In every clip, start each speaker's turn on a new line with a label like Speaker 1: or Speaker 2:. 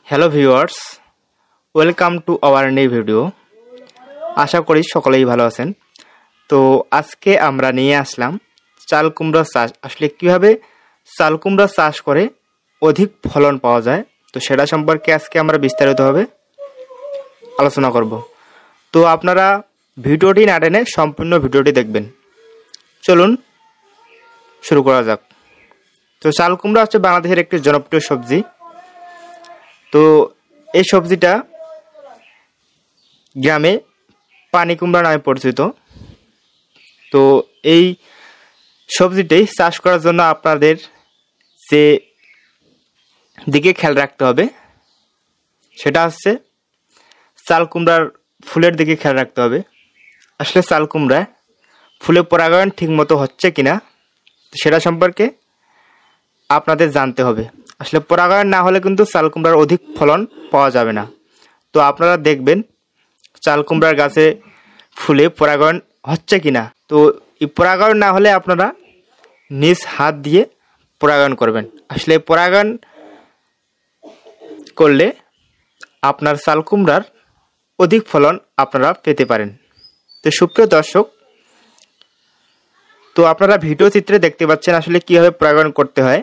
Speaker 1: Hello viewers, welcome to our new video. আশা করি সকলেই ভালো আছেন। তো আজকে আমরা নিয়ে আসলাম চাল কুমড়া চাষ। আসলে কীভাবে চাল কুমড়া চাষ করে অধিক ফলন পাওয়া যায়, তো সেটা সম্পর্কে আজকে আমরা বিস্তারিতভাবে আলোচনা করব। তো আপনারা ভিডিওটি না টেনে সম্পূর্ণ ভিডিওটি দেখবেন। চলুন শুরু করা যাক। তো চাল কুমড়া হচ্ছে বাংলাদেশের একটি জনপ্রিয় সবজি। তো এই সবজিটা গ্রামে পানি কুমড়া নামে পরিচিত। তো এই সবজিটি চাষ করার জন্য আপনাদের যে দিকে খেয়াল রাখতে হবে সেটা হচ্ছে চাল কুমড়ার ফুলের দিকে খেয়াল রাখতে হবে। আসলে চাল কুমড়ায় ফুলে পরাগায়ন ঠিকমতো হচ্ছে কিনা সেটা সম্পর্কে আপনাদের জানতে হবে। আসলে পরাগায়ন না হলে কিন্তু চাল কুমড়ার অধিক ফলন পাওয়া যাবে না। তো আপনারা দেখবেন চাল কুমড়ার গাছে ফুলে পরাগায়ন হচ্ছে কিনা। তো এই পরাগায়ন না হলে আপনারা নিজ হাত দিয়ে পরাগায়ন করবেন। আসলে পরাগায়ন করলে আপনার চাল কুমড়ার অধিক ফলন আপনারা পেতে পারেন। তো সুপ্রিয় দর্শক, তো আপনারা ভিডিও চিত্রে দেখতে পাচ্ছেন আসলে কীভাবে পরাগায়ন করতে হয়।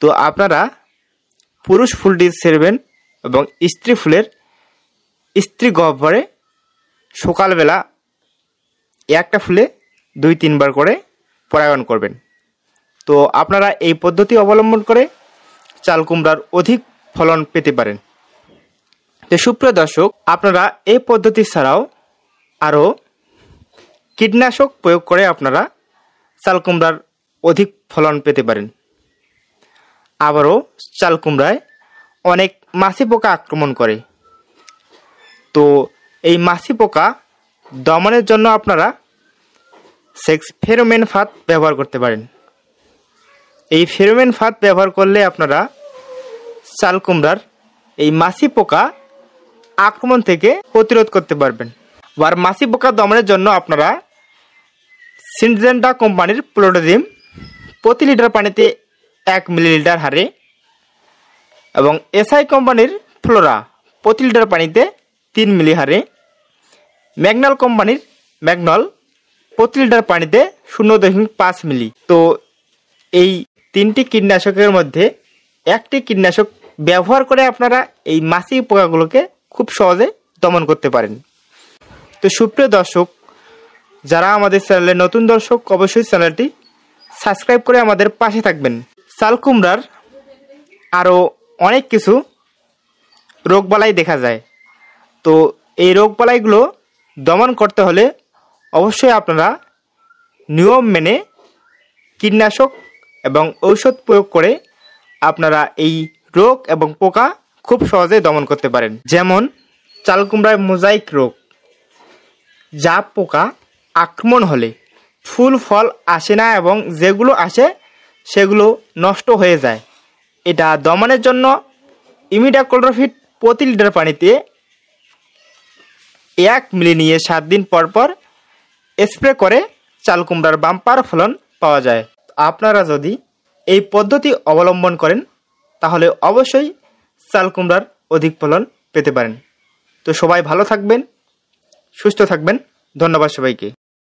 Speaker 1: তো আপনারা পুরুষ ফুলটি ছেড়বেন এবং স্ত্রী ফুলের স্ত্রী গহ্বরে সকালবেলা একটা ফুলে 2-3 বার করে পরাগায়ন করবেন। তো আপনারা এই পদ্ধতি অবলম্বন করে চাল কুমড়ার অধিক ফলন পেতে পারেন। তো সুপ্রিয় দর্শক, আপনারা এই পদ্ধতি ছাড়াও আরও কীটনাশক প্রয়োগ করে আপনারা চাল কুমড়ার অধিক ফলন পেতে পারেন। আবারও চাল কুমড়ায় অনেক মাছি পোকা আক্রমণ করে। তো এই মাছি পোকা দমনের জন্য আপনারা ফেরোমেন ফাঁদ ব্যবহার করতে পারেন। এই ফেরোমেন ফাঁদ ব্যবহার করলে আপনারা চাল কুমড়ার এই মাছি পোকা আক্রমণ থেকে প্রতিরোধ করতে পারবেন। আর মাছি পোকা দমনের জন্য আপনারা সিনজেন্টা কোম্পানির প্লোটোজিম প্রতি লিটার পানিতে 1 মিলিলিটার হারে এবং এসআই কোম্পানির ফ্লোরা প্রতি লিটার পানিতে 3 মিলি হারে, ম্যাগনল কোম্পানির ম্যাগনল প্রতি লিটার পানিতে 0.5 মিলি। তো এই 3টি কীটনাশকের মধ্যে একটি কীটনাশক ব্যবহার করে আপনারা এই মাছি পোকাগুলোকে খুব সহজে দমন করতে পারেন। তো সুপ্রিয় দর্শক, যারা আমাদের চ্যানেলে নতুন দর্শক অবশ্যই চ্যানেলটি সাবস্ক্রাইব করে আমাদের পাশে থাকবেন। চাল কুমড়ার আরও অনেক কিছু রোগবালাই দেখা যায়। তো এই রোগবালাইগুলো দমন করতে হলে অবশ্যই আপনারা নিয়ম মেনে কীটনাশক এবং ঔষধ প্রয়োগ করে আপনারা এই রোগ এবং পোকা খুব সহজে দমন করতে পারেন। যেমন চাল কুমড়ায় মোজাইক রোগ, যা পোকা আক্রমণ হলে ফুল ফল আসে না এবং যেগুলো আসে সেগুলো নষ্ট হয়ে যায়। এটা দমনের জন্য ইমিডাক্লোরোপিড প্রতি লিটার পানিতে 1 মিলি নিয়ে 7 দিন পর পর স্প্রে করে চাল কুমড়ার বাম্পার ফলন পাওয়া যায়। আপনারা যদি এই পদ্ধতি অবলম্বন করেন তাহলে অবশ্যই চাল কুমড়ার অধিক ফলন পেতে পারেন। তো সবাই ভালো থাকবেন, সুস্থ থাকবেন। ধন্যবাদ সবাইকে।